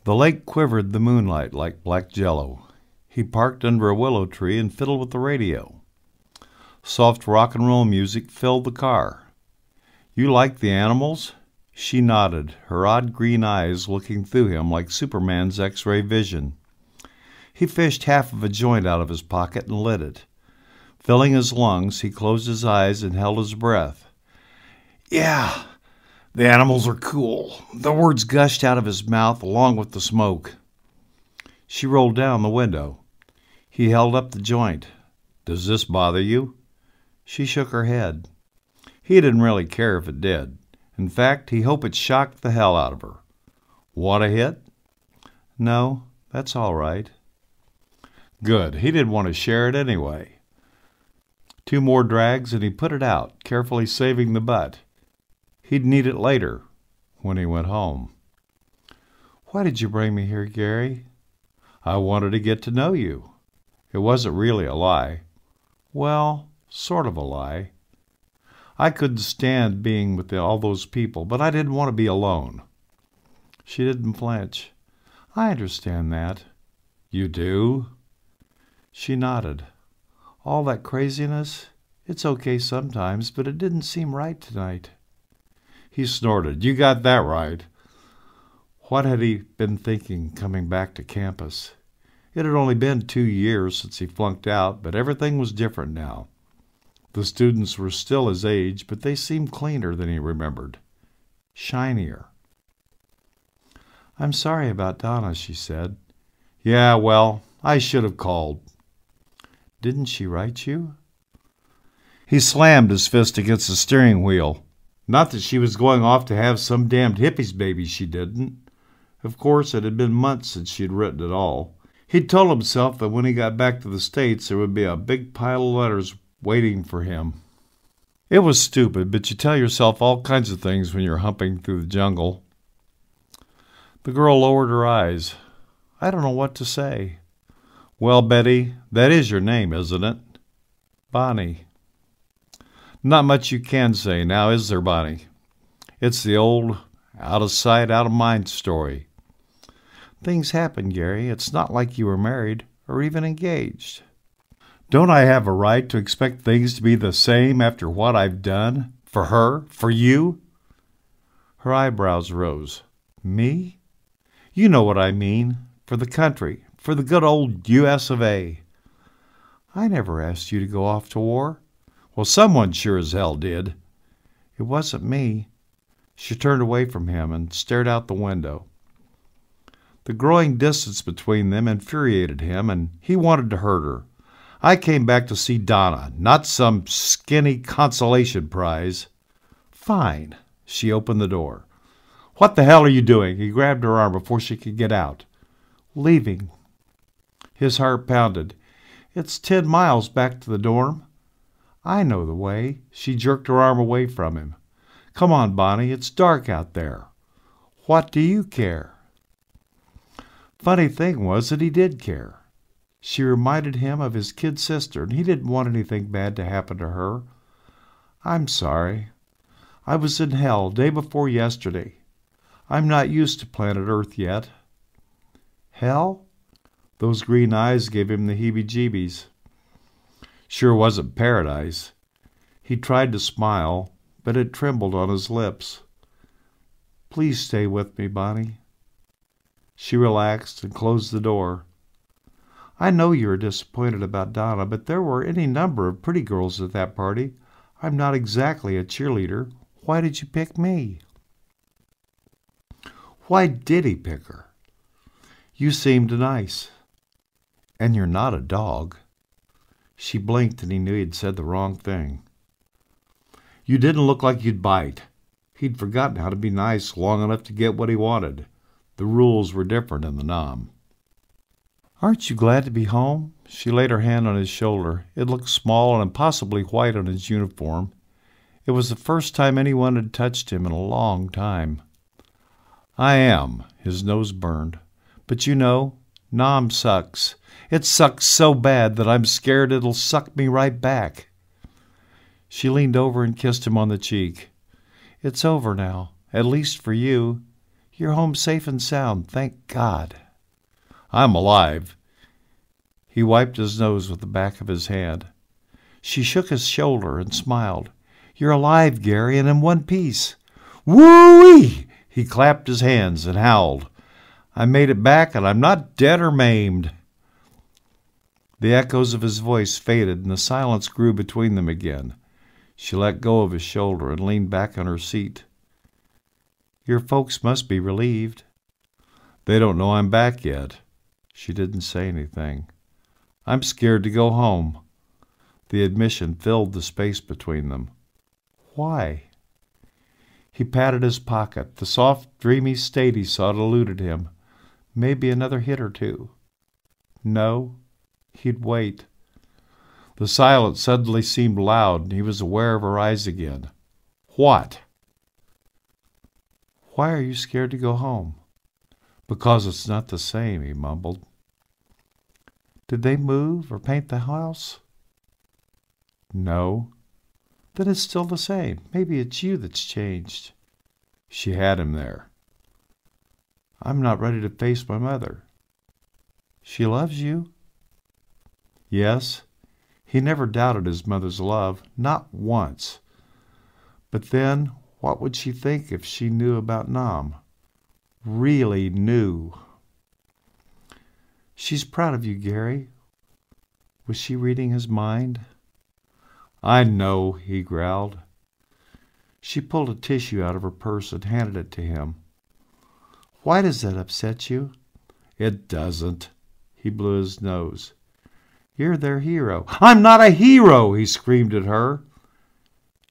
The lake quivered the moonlight like black jello. He parked under a willow tree and fiddled with the radio. Soft rock and roll music filled the car. "You like the animals?" She nodded, her odd green eyes looking through him like Superman's X-ray vision. He fished half of a joint out of his pocket and lit it. Filling his lungs, he closed his eyes and held his breath. "Yeah, the animals are cool." The words gushed out of his mouth along with the smoke. She rolled down the window. He held up the joint. "Does this bother you?" She shook her head. He didn't really care if it did. In fact, he hoped it shocked the hell out of her. "Want a hit?" "No, that's all right." Good. He didn't want to share it anyway. 2 more drags and he put it out, carefully saving the butt. He'd need it later, when he went home. "Why did you bring me here, Gary?" "I wanted to get to know you." It wasn't really a lie. Well, sort of a lie. "I couldn't stand being with all those people, but I didn't want to be alone." She didn't flinch. "I understand that." "You do?" She nodded. "All that craziness, it's okay sometimes, but it didn't seem right tonight." He snorted. "You got that right." What had he been thinking coming back to campus? It had only been 2 years since he flunked out, but everything was different now. The students were still his age, but they seemed cleaner than he remembered. Shinier. "I'm sorry about Donna," she said. "Yeah, well, I should have called." "Didn't she write you?" He slammed his fist against the steering wheel. Not that she was going off to have some damned hippie's baby, she didn't. Of course, it had been months since she had written at all. He'd told himself that when he got back to the States, there would be a big pile of letters waiting for him. It was stupid, but you tell yourself all kinds of things when you're humping through the jungle. The girl lowered her eyes. "I don't know what to say." "Well, Betty, that is your name, isn't it?" "Bonnie." "Not much you can say now, is there, Bonnie? It's the old out of sight, out of mind story." "Things happen, Gary. It's not like you were married or even engaged." "Don't I have a right to expect things to be the same after what I've done? For her? For you?" Her eyebrows rose. "Me?" "You know what I mean. For the country. For the good old U.S. of A." "I never asked you to go off to war." "Well, someone sure as hell did." "It wasn't me." She turned away from him and stared out the window. The growing distance between them infuriated him, and he wanted to hurt her. "I came back to see Donna, not some skinny consolation prize." "Fine." She opened the door. "What the hell are you doing?" He grabbed her arm before she could get out. "Leaving." His heart pounded. "It's 10 miles back to the dorm." "I know the way." She jerked her arm away from him. "Come on, Bonnie, it's dark out there." "What do you care?" Funny thing was that he did care. She reminded him of his kid sister, and he didn't want anything bad to happen to her. "I'm sorry. I was in hell day before yesterday. I'm not used to planet Earth yet." "Hell?" Those green eyes gave him the heebie-jeebies. Sure wasn't paradise. He tried to smile, but it trembled on his lips. "Please stay with me, Bonnie." She relaxed and closed the door. "I know you are disappointed about Donna, but there were any number of pretty girls at that party. I'm not exactly a cheerleader. Why did you pick me?" Why did he pick her? "You seemed nice." "And you're not a dog." She blinked and he knew he'd said the wrong thing. "You didn't look like you'd bite." He'd forgotten how to be nice long enough to get what he wanted. The rules were different in the Nam. "Aren't you glad to be home?" She laid her hand on his shoulder. It looked small and impossibly white on his uniform. It was the first time anyone had touched him in a long time. "I am." His nose burned. "But you know, Nam sucks. It sucks so bad that I'm scared it'll suck me right back." She leaned over and kissed him on the cheek. "It's over now, at least for you. You're home safe and sound, thank God. I'm alive. He wiped his nose with the back of his hand. She shook his shoulder and smiled. You're alive, Gary, and in one piece. Woo-wee! He clapped his hands and howled. I made it back, and I'm not dead or maimed. The echoes of his voice faded, and the silence grew between them again. She let go of his shoulder and leaned back on her seat. Your folks must be relieved. They don't know I'm back yet. She didn't say anything. I'm scared to go home. The admission filled the space between them. Why? He patted his pocket. The soft, dreamy state he sought eluded him. Maybe another hit or two. No, he'd wait. The silence suddenly seemed loud, and he was aware of her eyes again. What? Why are you scared to go home? Because it's not the same, he mumbled. Did they move or paint the house? No. Then it's still the same. Maybe it's you that's changed. She had him there. I'm not ready to face my mother. She loves you? Yes. He never doubted his mother's love, not once. But then, what would she think if she knew about Nam? Really knew. She's proud of you, Gary. Was she reading his mind? I know, he growled. She pulled a tissue out of her purse and handed it to him. Why does that upset you? It doesn't. He blew his nose. You're their hero. I'm not a hero, he screamed at her.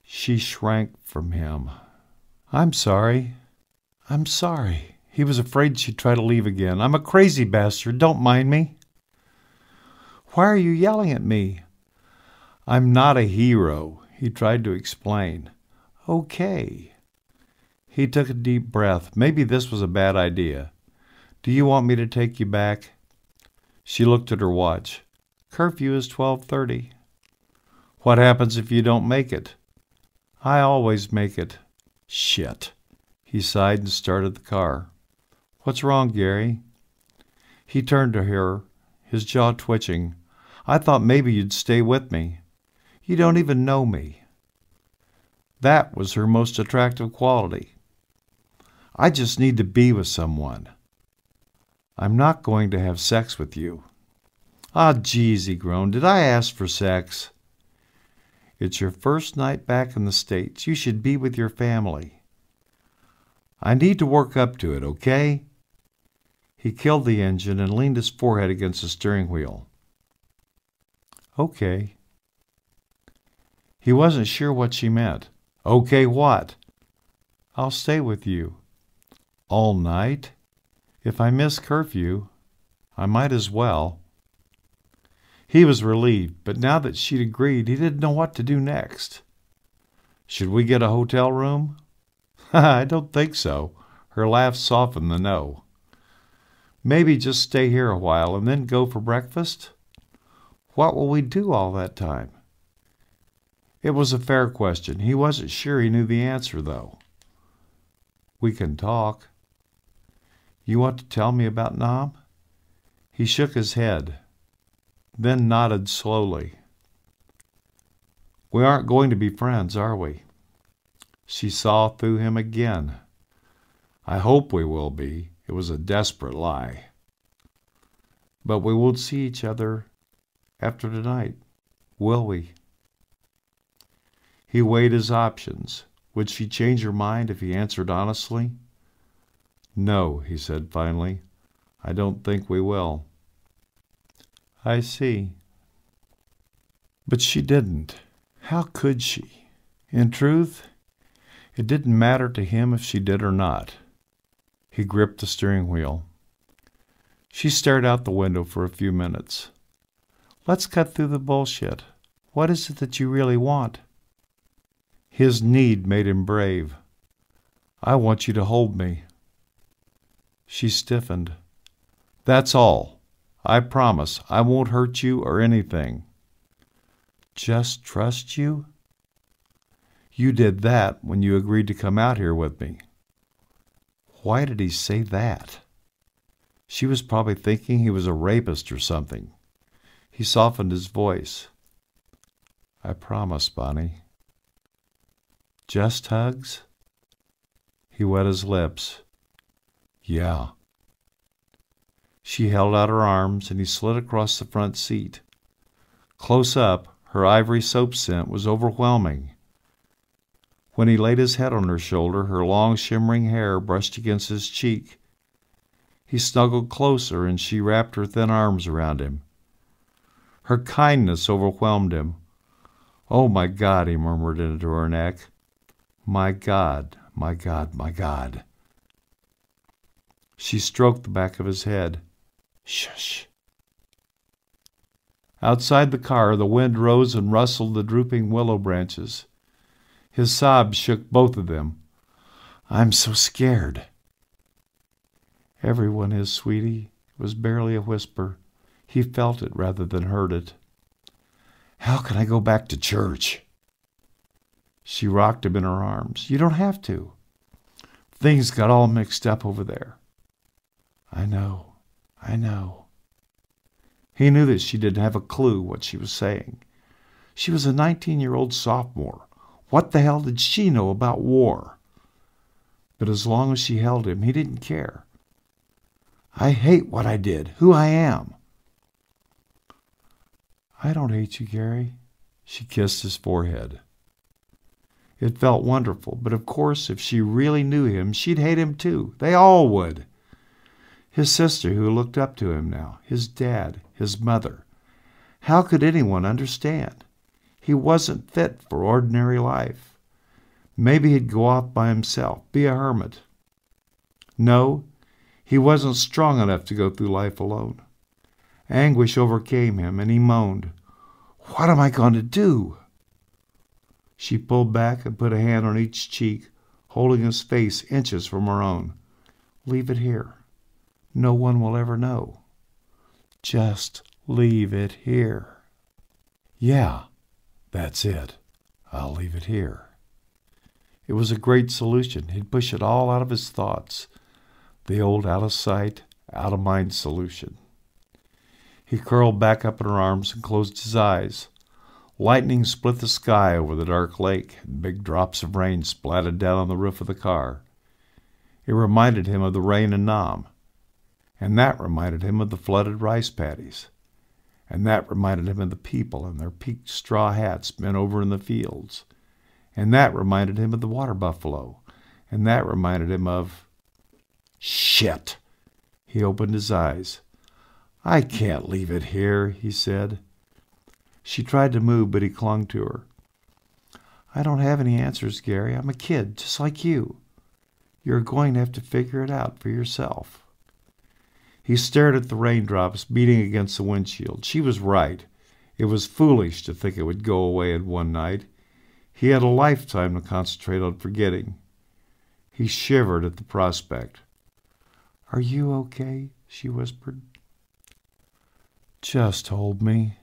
She shrank from him. I'm sorry. I'm sorry. He was afraid she'd try to leave again. I'm a crazy bastard. Don't mind me. Why are you yelling at me? I'm not a hero, he tried to explain. Okay. He took a deep breath. Maybe this was a bad idea. Do you want me to take you back? She looked at her watch. Curfew is 12:30. What happens if you don't make it? I always make it. Shit. He sighed and started the car. What's wrong, Gary? He turned to her, his jaw twitching. I thought maybe you'd stay with me. You don't even know me. That was her most attractive quality. I just need to be with someone. I'm not going to have sex with you. Ah, geez, he groaned. Did I ask for sex? It's your first night back in the States. You should be with your family. I need to work up to it, okay? He killed the engine and leaned his forehead against the steering wheel. Okay. He wasn't sure what she meant. Okay what? I'll stay with you. All night? If I miss curfew, I might as well. He was relieved, but now that she'd agreed, he didn't know what to do next. Should we get a hotel room? I don't think so. Her laugh softened the no. Maybe just stay here a while and then go for breakfast? What will we do all that time? It was a fair question. He wasn't sure he knew the answer, though. We can talk. You want to tell me about Nam? He shook his head, then nodded slowly. We aren't going to be friends, are we? She saw through him again. I hope we will be. It was a desperate lie. But we won't see each other after tonight, will we? He weighed his options. Would she change her mind if he answered honestly? No, he said finally. I don't think we will. I see. But she didn't. How could she? In truth, it didn't matter to him if she did or not. He gripped the steering wheel. She stared out the window for a few minutes. Let's cut through the bullshit. What is it that you really want? His need made him brave. I want you to hold me. She stiffened. That's all. I promise I won't hurt you or anything. Just trust you? You did that when you agreed to come out here with me. Why did he say that? She was probably thinking he was a rapist or something. He softened his voice. I promise, Bonnie. Just hugs? He wet his lips. Yeah. She held out her arms, and he slid across the front seat. Close up, her ivory soap scent was overwhelming. When he laid his head on her shoulder, her long shimmering hair brushed against his cheek. He snuggled closer, and she wrapped her thin arms around him. Her kindness overwhelmed him. Oh, my God, he murmured into her neck. My God, my God, my God. She stroked the back of his head. Shush. Outside the car, the wind rose and rustled the drooping willow branches. His sobs shook both of them. I'm so scared. Everyone is, sweetie. It was barely a whisper. He felt it rather than heard it. How can I go back to church? She rocked him in her arms. You don't have to. Things got all mixed up over there. I know. He knew that she didn't have a clue what she was saying. She was a 19-year-old sophomore. What the hell did she know about war? But as long as she held him, he didn't care. I hate what I did, who I am. I don't hate you, Gary. She kissed his forehead. It felt wonderful, but of course, if she really knew him, she'd hate him too. They all would. His sister, who looked up to him now, his dad, his mother. How could anyone understand? He wasn't fit for ordinary life. Maybe he'd go off by himself, be a hermit. No, he wasn't strong enough to go through life alone. Anguish overcame him, and he moaned, What am I going to do? She pulled back and put a hand on each cheek, holding his face inches from her own. Leave it here. No one will ever know. Just leave it here. Yeah, that's it. I'll leave it here. It was a great solution. He'd push it all out of his thoughts. The old out-of-sight, out-of-mind solution. He curled back up in her arms and closed his eyes. Lightning split the sky over the dark lake, and big drops of rain splattered down on the roof of the car. It reminded him of the rain in Nam, and that reminded him of the flooded rice paddies, and that reminded him of the people in their peaked straw hats bent over in the fields, and that reminded him of the water buffalo, and that reminded him of... Shit! He opened his eyes. I can't leave it here, he said. She tried to move, but he clung to her. I don't have any answers, Gary. I'm a kid, just like you. You're going to have to figure it out for yourself. He stared at the raindrops beating against the windshield. She was right. It was foolish to think it would go away in one night. He had a lifetime to concentrate on forgetting. He shivered at the prospect. Are you okay? She whispered. Just hold me.